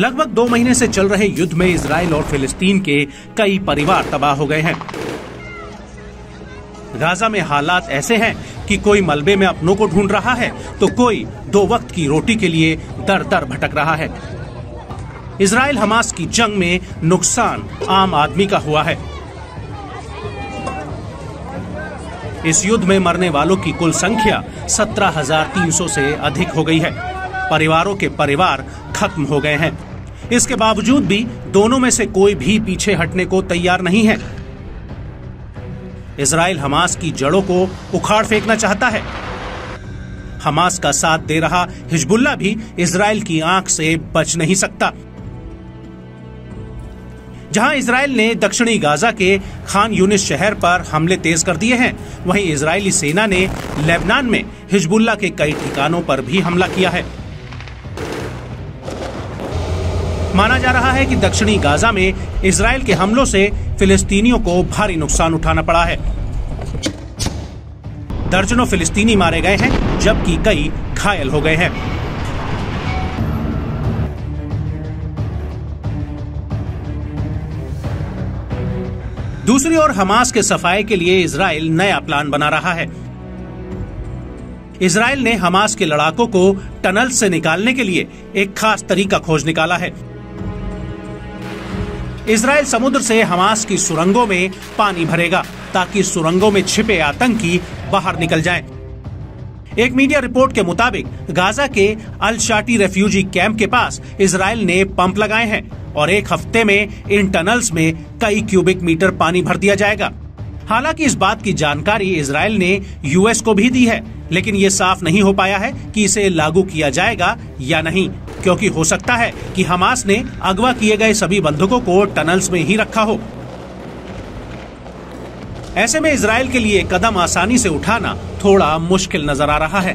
लगभग 2 महीने से चल रहे युद्ध में इजराइल और फिलिस्तीन के कई परिवार तबाह हो गए हैं। गाजा में हालात ऐसे हैं कि कोई मलबे में अपनों को ढूंढ रहा है तो कोई 2 वक्त की रोटी के लिए दर दर भटक रहा है। इजराइल हमास की जंग में नुकसान आम आदमी का हुआ है। इस युद्ध में मरने वालों की कुल संख्या 17,300 से अधिक हो गई है। परिवारों के परिवार खत्म हो गए हैं। इसके बावजूद भी दोनों में से कोई भी पीछे हटने को तैयार नहीं है। इजराइल हमास की जड़ों को उखाड़ फेंकना चाहता है। हमास का साथ दे रहा हिजबुल्लाह भी इजराइल की आंख से बच नहीं सकता। जहां इजराइल ने दक्षिणी गाजा के खान यूनिस शहर पर हमले तेज कर दिए हैं, वहीं इजरायली सेना ने लेबनान में हिजबुल्लाह के कई ठिकानों पर भी हमला किया है। माना जा रहा है कि दक्षिणी गाजा में इजराइल के हमलों से फिलिस्तीनियों को भारी नुकसान उठाना पड़ा है। दर्जनों फिलिस्तीनी मारे गए हैं जबकि कई घायल हो गए हैं। दूसरी ओर हमास के सफाये के लिए इजराइल नया प्लान बना रहा है। इजराइल ने हमास के लड़ाकों को टनल से निकालने के लिए एक खास तरीका खोज निकाला है। इजराइल समुद्र से हमास की सुरंगों में पानी भरेगा ताकि सुरंगों में छिपे आतंकी बाहर निकल जाएं। एक मीडिया रिपोर्ट के मुताबिक गाजा के अल शाटी रेफ्यूजी कैंप के पास इजराइल ने पंप लगाए हैं और 1 हफ्ते में इन टनल्स में कई क्यूबिक मीटर पानी भर दिया जाएगा। हालांकि इस बात की जानकारी इजराइल ने यूएस को भी दी है, लेकिन ये साफ नहीं हो पाया है कि इसे लागू किया जाएगा या नहीं, क्योंकि हो सकता है कि हमास ने अगवा किए गए सभी बंधकों को टनल्स में ही रखा हो। ऐसे में इजराइल के लिए कदम आसानी से उठाना थोड़ा मुश्किल नजर आ रहा है।